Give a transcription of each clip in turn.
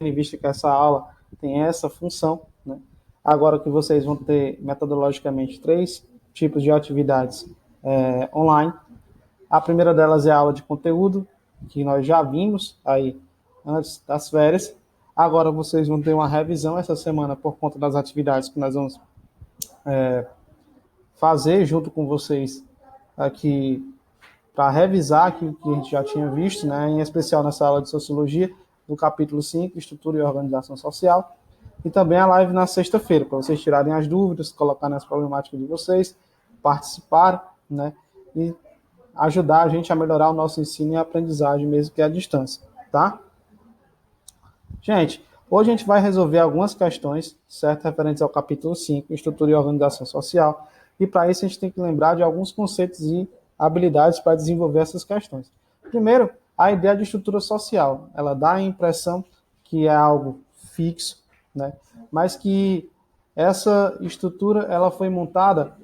em vista que essa aula tem essa função, né? Agora que vocês vão ter metodologicamente 3 tipos de atividades online. A primeira delas é a aula de conteúdo, que nós já vimos aí antes das férias. Agora vocês vão ter uma revisão essa semana por conta das atividades que nós vamos fazer junto com vocês aqui para revisar aquilo que a gente já tinha visto, né, em especial nessa aula de Sociologia, do capítulo 5, Estrutura e Organização Social, e também a live na sexta-feira, para vocês tirarem as dúvidas, colocarem as problemáticas de vocês, participar, né, e ajudar a gente a melhorar o nosso ensino e aprendizagem, mesmo que à distância, tá? Gente, hoje a gente vai resolver algumas questões, certo, referentes ao capítulo 5, Estrutura e Organização Social, e para isso a gente tem que lembrar de alguns conceitos e habilidades para desenvolver essas questões. Primeiro, a ideia de estrutura social, ela dá a impressão que é algo fixo, né, mas que essa estrutura ela foi montada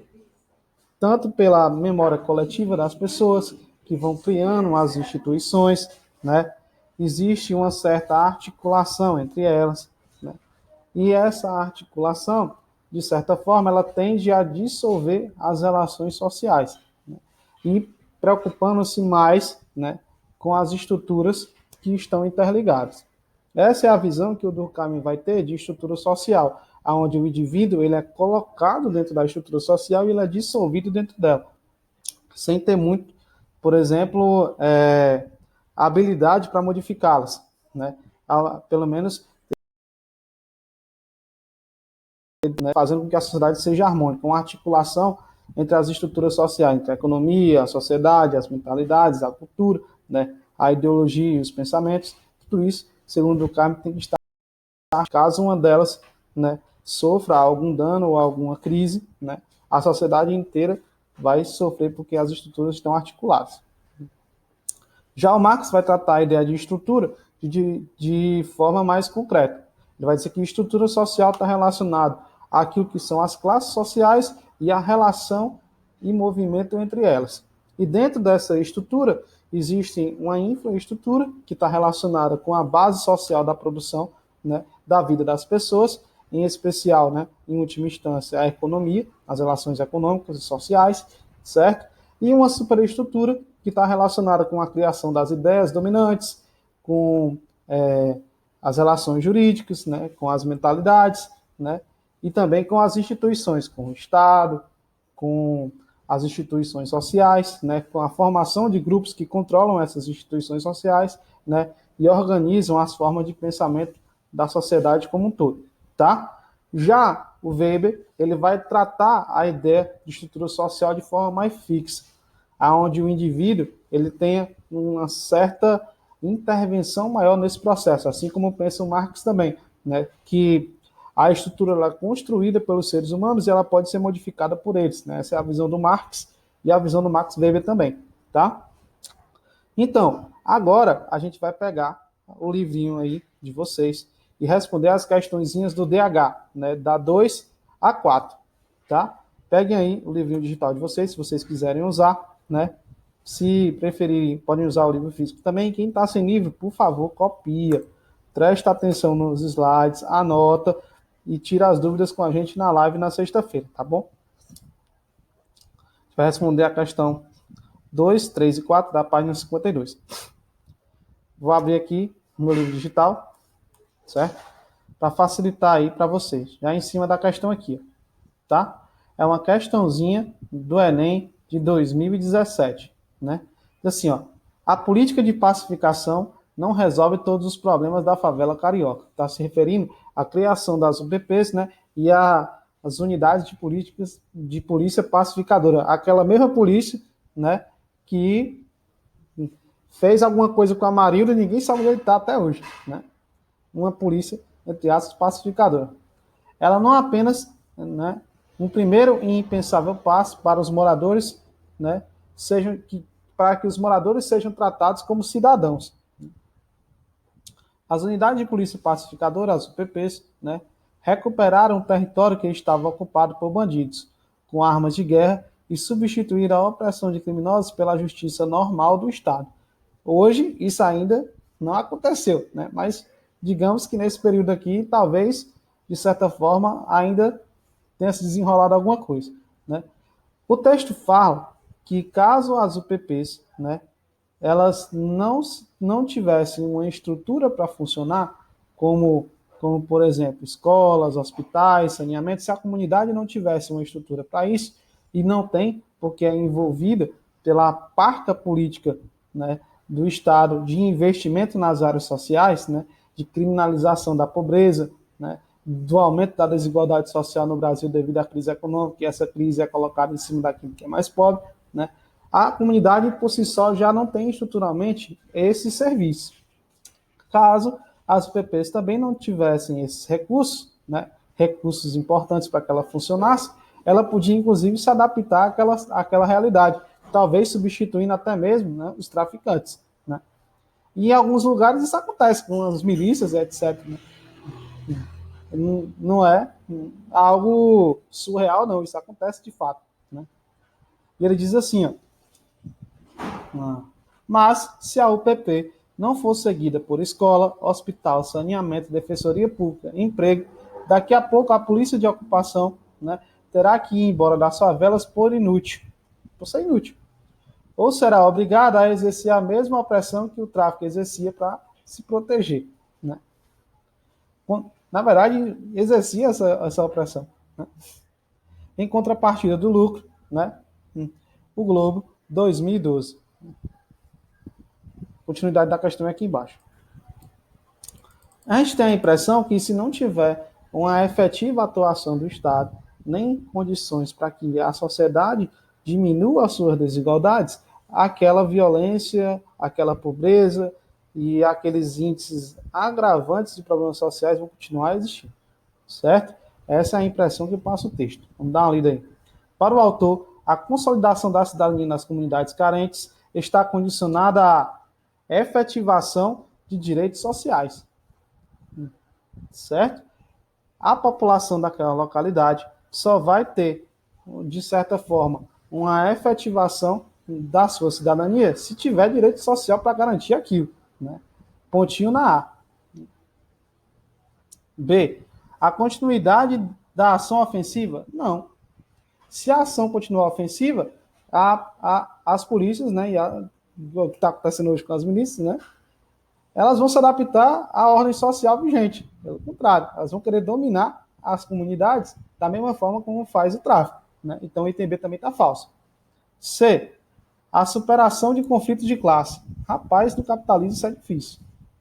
tanto pela memória coletiva das pessoas que vão criando as instituições, né? Existe uma certa articulação entre elas, né? E essa articulação, de certa forma, ela tende a dissolver as relações sociais, né? E preocupando-se mais, né, com as estruturas que estão interligadas. Essa é a visão que o Durkheim vai ter de estrutura social, onde o indivíduo ele é colocado dentro da estrutura social e ele é dissolvido dentro dela, sem ter muito, por exemplo, habilidade para modificá-las, né? Pelo menos fazendo com que a sociedade seja harmônica, uma articulação entre as estruturas sociais, entre a economia, a sociedade, as mentalidades, a cultura, né, a ideologia e os pensamentos, tudo isso, segundo o Durkheim, tem que estar, caso uma delas, né, sofra algum dano ou alguma crise, né, a sociedade inteira vai sofrer porque as estruturas estão articuladas. Já o Marx vai tratar a ideia de estrutura de forma mais concreta. Ele vai dizer que estrutura social está relacionado àquilo que são as classes sociais e a relação e movimento entre elas. E dentro dessa estrutura existe uma infraestrutura que está relacionada com a base social da produção, né, da vida das pessoas, em especial, né, em última instância, a economia, as relações econômicas e sociais, certo? E uma superestrutura que está relacionada com a criação das ideias dominantes, com as relações jurídicas, né, com as mentalidades, né, e também com as instituições, com o Estado, com as instituições sociais, né, com a formação de grupos que controlam essas instituições sociais, né, e organizam as formas de pensamento da sociedade como um todo, tá? Já o Weber, ele vai tratar a ideia de estrutura social de forma mais fixa, aonde o indivíduo ele tenha uma certa intervenção maior nesse processo, assim como pensa o Marx também, né, que a estrutura ela é construída pelos seres humanos e ela pode ser modificada por eles, né? Essa é a visão do Marx e a visão do Max Weber também, tá? Então, agora a gente vai pegar o livrinho aí de vocês e responder as questõezinhas do DH, né, da 2 a 4, tá? Peguem aí o livrinho digital de vocês, se vocês quiserem usar, né? Se preferirem, podem usar o livro físico também. Quem está sem livro, por favor, copia. Presta atenção nos slides, anota e tira as dúvidas com a gente na live na sexta-feira, tá bom? A gente vai responder a questão 2, 3 e 4 da página 52. Vou abrir aqui o meu livro digital, certo? Para facilitar aí para vocês. Já em cima da questão aqui, tá? É uma questãozinha do Enem de 2017, né? Diz assim, ó, a política de pacificação não resolve todos os problemas da favela carioca. Está se referindo à criação das UPPs, né? E as unidades de polícia pacificadora. Aquela mesma polícia, né? Que fez alguma coisa com a Marilda e ninguém sabe onde ele está até hoje, né? Uma polícia, entre aspas, pacificadora. Ela não apenas, né, um primeiro e impensável passo para os moradores, né, para que os moradores sejam tratados como cidadãos. As unidades de polícia pacificadora, as UPPs, né, recuperaram o território que estava ocupado por bandidos, com armas de guerra, e substituíram a opressão de criminosos pela justiça normal do Estado. Hoje, isso ainda não aconteceu, né, mas digamos que nesse período aqui, talvez, de certa forma, ainda tenha se desenrolado alguma coisa, né? O texto fala que caso as UPPs, né, elas não tivessem uma estrutura para funcionar, como, por exemplo, escolas, hospitais, saneamento, se a comunidade não tivesse uma estrutura para isso, e não tem, porque é envolvida pela parca política, né, do Estado de investimento nas áreas sociais, né, de criminalização da pobreza, né, do aumento da desigualdade social no Brasil devido à crise econômica, e essa crise é colocada em cima daquilo que é mais pobre, né, a comunidade por si só já não tem estruturalmente esse serviço. Caso as UPPs também não tivessem esses recursos, né, recursos importantes para que ela funcionasse, ela podia inclusive se adaptar àquela realidade, talvez substituindo até mesmo, né, os traficantes. Né. E em alguns lugares isso acontece com as milícias, etc. Né. Não é algo surreal, não, isso acontece de fato. Né. E ele diz assim, ó, mas, se a UPP não for seguida por escola, hospital, saneamento, defensoria pública, emprego, daqui a pouco a polícia de ocupação, né, terá que ir embora das favelas por ser inútil. Ou será obrigada a exercer a mesma opressão que o tráfico exercia para se proteger. Né? Na verdade, exercia essa opressão. Né? Em contrapartida do lucro, né, o Globo 2012. Continuidade da questão é aqui embaixo. A gente tem a impressão que se não tiver uma efetiva atuação do Estado, nem condições para que a sociedade diminua as suas desigualdades, aquela violência, aquela pobreza e aqueles índices agravantes de problemas sociais vão continuar a existir. Certo? Essa é a impressão que passa o texto. Vamos dar uma lida aí. Para o autor, a consolidação da cidadania nas comunidades carentes está condicionada à efetivação de direitos sociais. Certo? A população daquela localidade só vai ter, de certa forma, uma efetivação da sua cidadania se tiver direito social para garantir aquilo. Né? Pontinho na A. B. A continuidade da ação ofensiva? Não. Se a ação continuar ofensiva, as polícias, né, e o que está acontecendo hoje com as milícias, né, elas vão se adaptar à ordem social vigente. Pelo contrário, elas vão querer dominar as comunidades da mesma forma como faz o tráfico. Né? Então o item B também está falso. C. A superação de conflitos de classe. Rapaz, no capitalismo isso é difícil.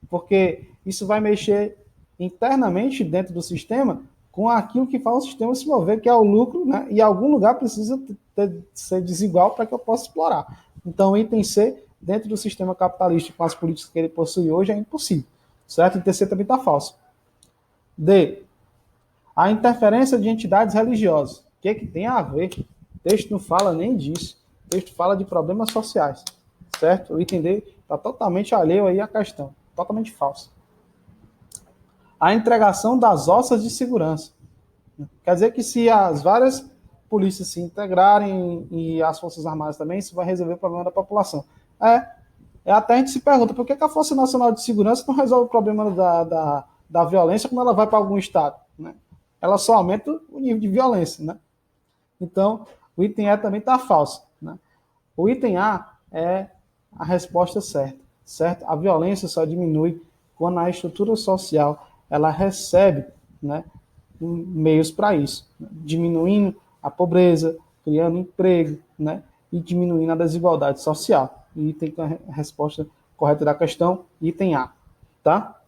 Porque isso vai mexer internamente dentro do sistema com aquilo que faz o sistema se mover, que é o lucro, né? E em algum lugar precisa ser desigual para que eu possa explorar. Então o item C, dentro do sistema capitalista, com as políticas que ele possui hoje, é impossível. Certo? O item C também está falso. D. A interferência de entidades religiosas. O que é que tem a ver? O texto não fala nem disso. O texto fala de problemas sociais. Certo? O item D está totalmente alheio aí à questão. Totalmente falso. A entregação das ossas de segurança. Quer dizer que se as várias polícias se integrarem e as Forças Armadas também, isso vai resolver o problema da população. Até a gente se pergunta, por que a Força Nacional de Segurança não resolve o problema da violência quando ela vai para algum estado? Né? Ela só aumenta o nível de violência. Né? Então, o item E também está falso. Né? O item A é a resposta certa. Certo? A violência só diminui quando a estrutura social ela recebe, né, meios para isso, né? Diminuindo a pobreza, criando emprego, né, e diminuindo a desigualdade social. E tem a resposta correta da questão, item A. Tá?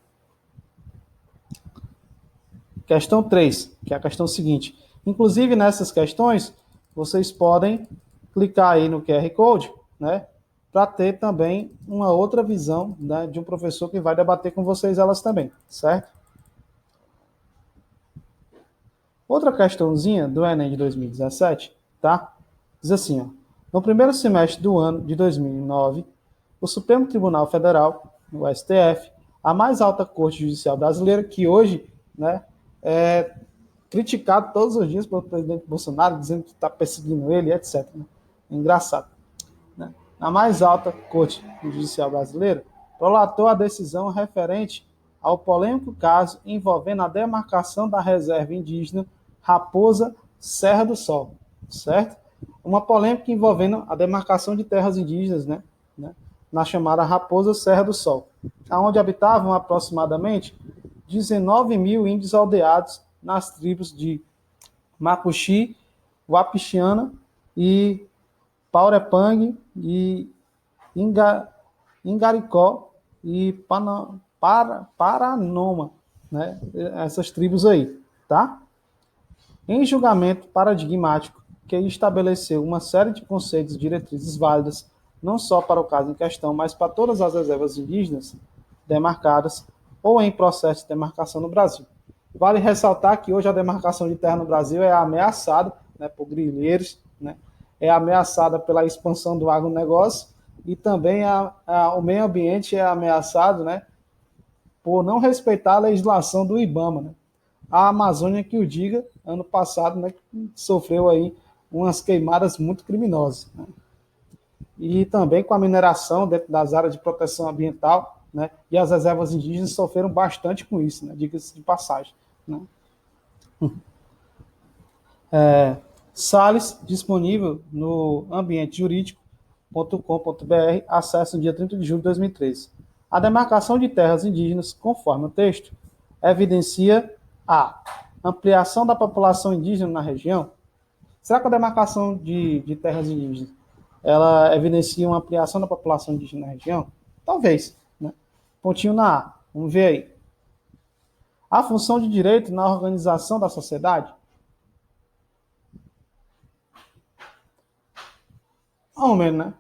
Questão 3, que é a questão seguinte. Inclusive, nessas questões, vocês podem clicar aí no QR Code, né, para ter também uma outra visão, né, de um professor que vai debater com vocês elas também, certo? Outra questãozinha do Enem de 2017, tá? Diz assim, ó, no primeiro semestre do ano de 2009, o Supremo Tribunal Federal, o STF, a mais alta corte judicial brasileira, que hoje, né, é criticado todos os dias pelo presidente Bolsonaro, dizendo que está perseguindo ele, etc. Né? É engraçado. Né? A mais alta corte judicial brasileira prolatou a decisão referente ao polêmico caso envolvendo a demarcação da reserva indígena Raposa Serra do Sol, certo? Uma polêmica envolvendo a demarcação de terras indígenas, né, na chamada Raposa Serra do Sol, onde habitavam aproximadamente 19 mil índios aldeados nas tribos de Macuxi, Wapixiana e Paurepang e Ingaricó e Paranoma, né? Essas tribos aí, tá? Em julgamento paradigmático, que estabeleceu uma série de conceitos e diretrizes válidas, não só para o caso em questão, mas para todas as reservas indígenas demarcadas ou em processo de demarcação no Brasil. Vale ressaltar que hoje a demarcação de terra no Brasil é ameaçada, né, por grileiros, né, é ameaçada pela expansão do agronegócio e também o meio ambiente é ameaçado, né, por não respeitar a legislação do IBAMA, né. A Amazônia, que o diga, ano passado, né, sofreu aí umas queimadas muito criminosas, né. E também com a mineração dentro das áreas de proteção ambiental, né, e as reservas indígenas sofreram bastante com isso, né, diga-se de passagem, né. Salles, disponível no ambientejurídico.com.br, acesso no dia 30 de julho de 2013. A demarcação de terras indígenas, conforme o texto, evidencia a ampliação da população indígena na região. Será que a demarcação de terras indígenas ela evidencia uma ampliação da população indígena na região? Talvez, né? Pontinho na A. Vamos ver aí. A função de direito na organização da sociedade. Vamos ver, né?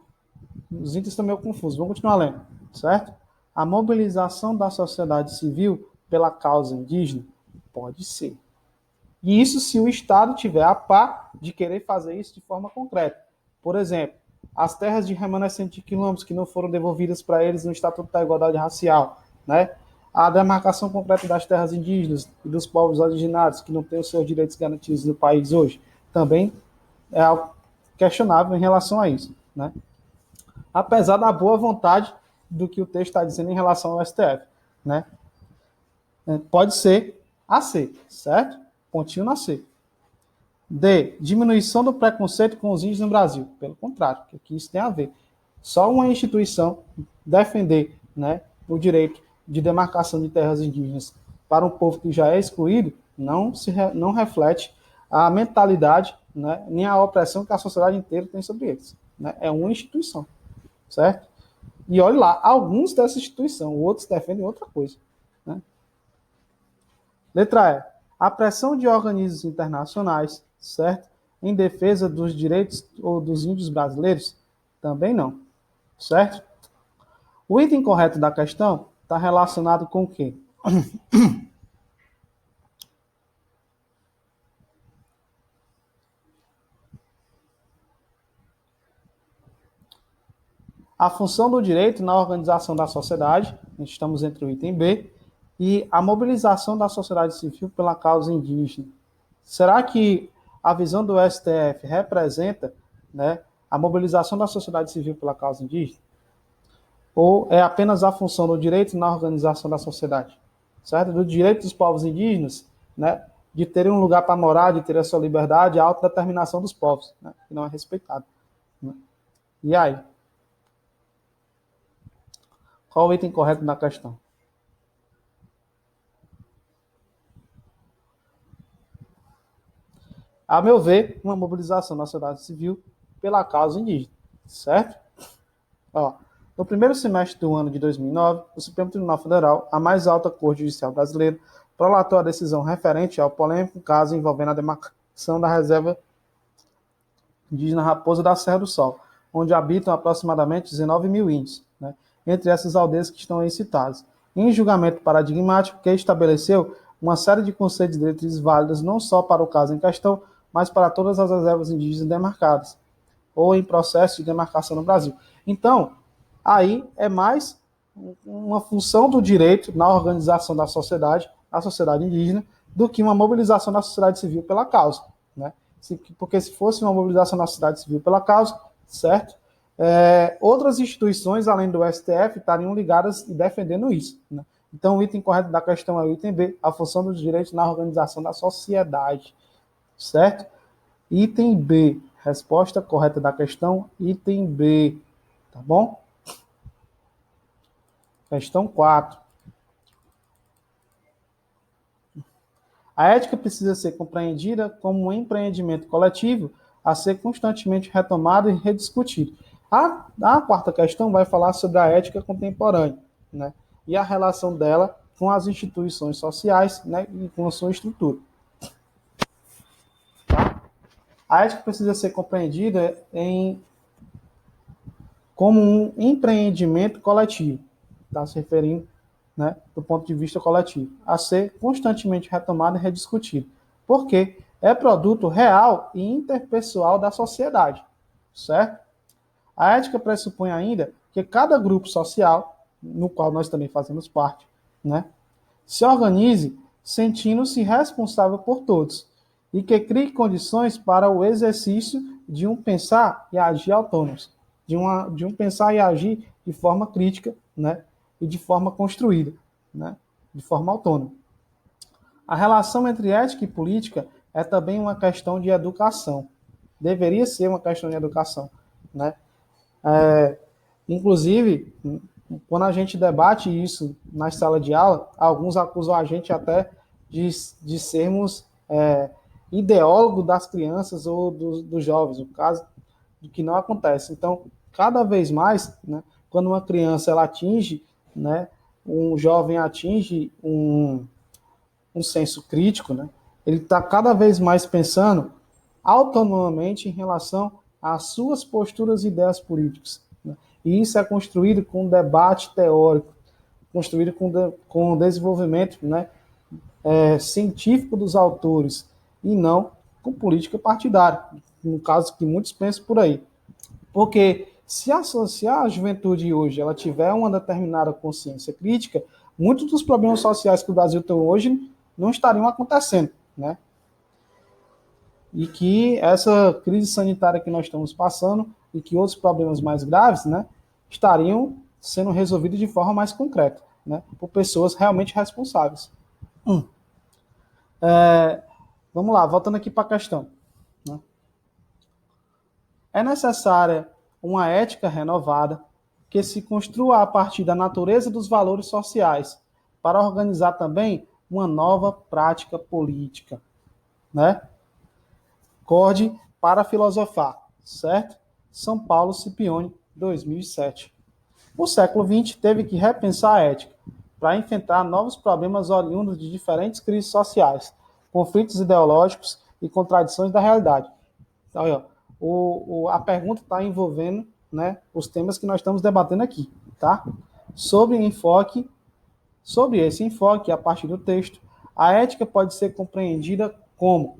Os itens estão meio confusos. Vamos continuar lendo, certo? A mobilização da sociedade civil pela causa indígena? Pode ser. E isso se o Estado tiver a par de querer fazer isso de forma concreta. Por exemplo, as terras de remanescente de quilômetros que não foram devolvidas para eles no Estatuto da Igualdade Racial, né? A demarcação concreta das terras indígenas e dos povos originários que não têm os seus direitos garantidos no país hoje, também é algo questionável em relação a isso, né? Apesar da boa vontade do que o texto está dizendo em relação ao STF, né? Pode ser a C, certo? Pontinho na C. D. Diminuição do preconceito com os índios no Brasil. Pelo contrário, que aqui isso tem a ver. Só uma instituição defender, né, o direito de demarcação de terras indígenas para um povo que já é excluído não reflete a mentalidade, né, nem a opressão que a sociedade inteira tem sobre eles, né? É uma instituição, certo? E olha lá, alguns dessa instituição, outros defendem outra coisa, né? Letra E. A pressão de organismos internacionais, certo? Em defesa dos direitos ou dos índios brasileiros? Também não, certo? O item correto da questão está relacionado com o quê? A função do direito na organização da sociedade, estamos entre o item B, e a mobilização da sociedade civil pela causa indígena. Será que a visão do STF representa, né, a mobilização da sociedade civil pela causa indígena? Ou é apenas a função do direito na organização da sociedade? Certo? Do direito dos povos indígenas, né, de terem um lugar para morar, de ter a sua liberdade, a autodeterminação dos povos, né, que não é respeitado, né? E aí? Qual o item correto na questão? A meu ver, uma mobilização da sociedade civil pela causa indígena, certo? Ó, no primeiro semestre do ano de 2009, o Supremo Tribunal Federal, a mais alta corte judicial brasileira, prolatou a decisão referente ao polêmico caso envolvendo a demarcação da reserva indígena Raposa da Serra do Sol, onde habitam aproximadamente 19 mil índios, né, entre essas aldeias que estão aí citadas. Em julgamento paradigmático, que estabeleceu uma série de conceitos e diretrizes válidas não só para o caso em questão, mas para todas as reservas indígenas demarcadas, ou em processo de demarcação no Brasil. Então, aí é mais uma função do direito na organização da sociedade, a sociedade indígena, do que uma mobilização da sociedade civil pela causa, né? Porque se fosse uma mobilização da sociedade civil pela causa, certo? Outras instituições, além do STF, estariam ligadas e defendendo isso, né? Então, o item correto da questão é o item B, a função dos direitos na organização da sociedade, certo? Item B, resposta correta da questão, item B, tá bom? Questão 4. A ética precisa ser compreendida como um empreendimento coletivo a ser constantemente retomado e rediscutido. A quarta questão vai falar sobre a ética contemporânea, né? E a relação dela com as instituições sociais, né, e com a sua estrutura. Tá? A ética precisa ser compreendida como um empreendimento coletivo, está se referindo, né, do ponto de vista coletivo, a ser constantemente retomado e rediscutido, porque é produto real e interpessoal da sociedade, certo? A ética pressupõe ainda que cada grupo social, no qual nós também fazemos parte, né, se organize sentindo-se responsável por todos e que crie condições para o exercício de um pensar e agir autônomos, de um pensar e agir de forma crítica, né, e de forma construída, né, de forma autônoma. A relação entre ética e política é também uma questão de educação. Deveria ser uma questão de educação, né? Inclusive, quando a gente debate isso na sala de aula, alguns acusam a gente até de sermos ideólogos das crianças ou dos jovens, o caso de que não acontece. Então, cada vez mais, né, quando uma criança ela atinge, né, um jovem atinge um senso crítico, né, ele está cada vez mais pensando autonomamente em relação às suas posturas e ideias políticas. Né? E isso é construído com debate teórico, construído com o desenvolvimento, né, científico dos autores, e não com política partidária, no caso que muitos pensam por aí. Porque se a juventude hoje ela tiver uma determinada consciência crítica, muitos dos problemas sociais que o Brasil tem hoje não estariam acontecendo, né? E que essa crise sanitária que nós estamos passando e que outros problemas mais graves, né, estariam sendo resolvidos de forma mais concreta, né, por pessoas realmente responsáveis. Vamos lá, voltando aqui para a questão. Né? É necessária uma ética renovada que se construa a partir da natureza dos valores sociais para organizar também uma nova prática política, né? Acorde para filosofar, certo? São Paulo Scipione, 2007. O século XX teve que repensar a ética para enfrentar novos problemas oriundos de diferentes crises sociais, conflitos ideológicos e contradições da realidade. Então, a pergunta está envolvendo, né, os temas que nós estamos debatendo aqui, tá? Sobre esse enfoque, a partir do texto, a ética pode ser compreendida como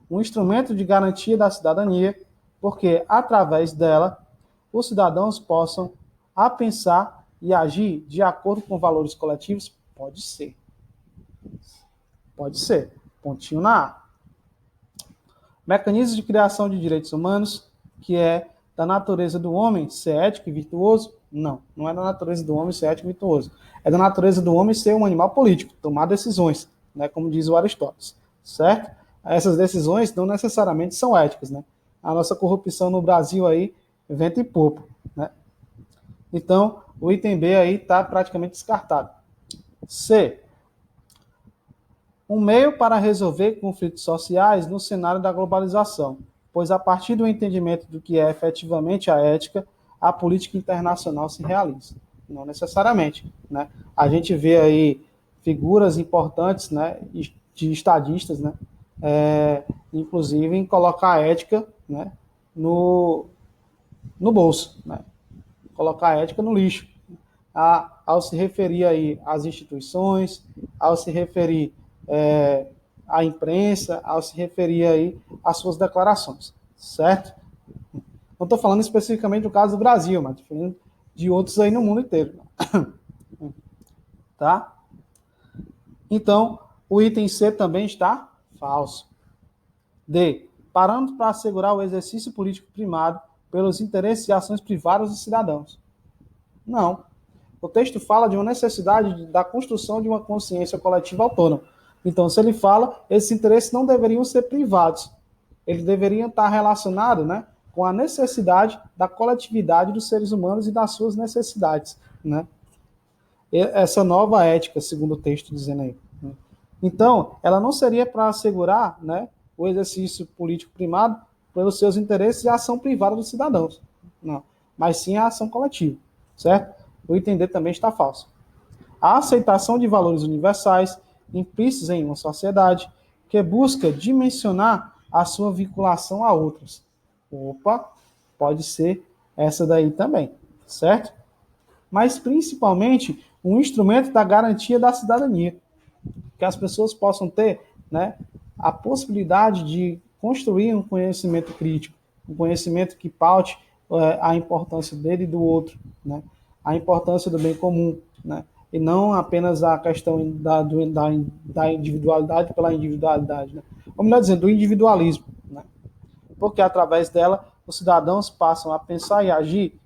um instrumento de garantia da cidadania, porque, através dela, os cidadãos possam a pensar e agir de acordo com valores coletivos? Pode ser. Pode ser. Pontinho na A. Mecanismos de criação de direitos humanos, que é da natureza do homem ser ético e virtuoso? Não, não é da natureza do homem ser ético e virtuoso. É da natureza do homem ser um animal político, tomar decisões, né, como diz o Aristóteles, certo? Essas decisões não necessariamente são éticas, né? A nossa corrupção no Brasil aí, vento e popa, né? Então, o item B aí está praticamente descartado. C. Um meio para resolver conflitos sociais no cenário da globalização, pois a partir do entendimento do que é efetivamente a ética, a política internacional se realiza. Não necessariamente, né? A gente vê aí figuras importantes, né, de estadistas, né, inclusive em colocar a ética, né, no bolso, né? Colocar a ética no lixo, ao se referir aí às instituições, ao se referir à imprensa, ao se referir aí às suas declarações, certo? Não estou falando especificamente do caso do Brasil, mas estou falando de outros aí no mundo inteiro, tá? Então, o item C também está falso. D. Parâmetro para assegurar o exercício político primado pelos interesses e ações privadas dos cidadãos. Não. O texto fala de uma necessidade da construção de uma consciência coletiva autônoma. Então, se ele fala, esses interesses não deveriam ser privados. Eles deveriam estar relacionados, né, com a necessidade da coletividade dos seres humanos e das suas necessidades, né? Essa nova ética, segundo o texto dizendo aí. Então, ela não seria para assegurar, né, o exercício político primado pelos seus interesses e a ação privada dos cidadãos. Não, mas sim a ação coletiva, certo? O entender também está falso. A aceitação de valores universais implícitos em uma sociedade que busca dimensionar a sua vinculação a outras. Opa, pode ser essa daí também, certo? Mas principalmente um instrumento da garantia da cidadania, que as pessoas possam ter, né, a possibilidade de construir um conhecimento crítico, um conhecimento que paute a importância dele e do outro, né, a importância do bem comum, né, e não apenas a questão da individualidade pela individualidade, né, ou melhor dizendo, do individualismo, né, porque através dela os cidadãos passam a pensar e agir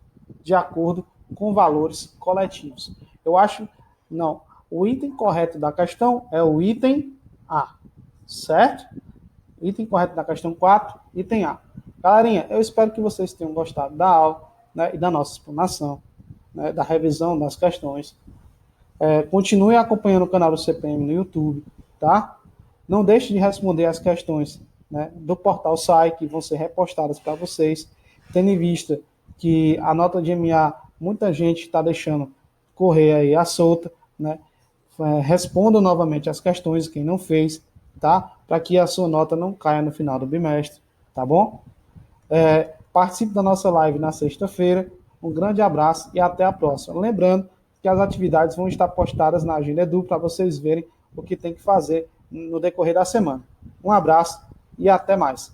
de acordo com valores coletivos. Eu acho, não, o item correto da questão é o item A, certo? Item correto da questão 4, item A. Galerinha, eu espero que vocês tenham gostado da aula, né, e da nossa explanação, né, da revisão das questões. Continue acompanhando o canal do CPM no YouTube, tá? Não deixe de responder as questões, né, do portal SAI, que vão ser repostadas para vocês, tendo em vista que a nota de MA, muita gente está deixando correr aí à solta, né? Responda novamente as questões, quem não fez, tá? Para que a sua nota não caia no final do bimestre, tá bom? Participe da nossa live na sexta-feira. Um grande abraço e até a próxima. Lembrando que as atividades vão estar postadas na Agenda Edu para vocês verem o que tem que fazer no decorrer da semana. Um abraço e até mais.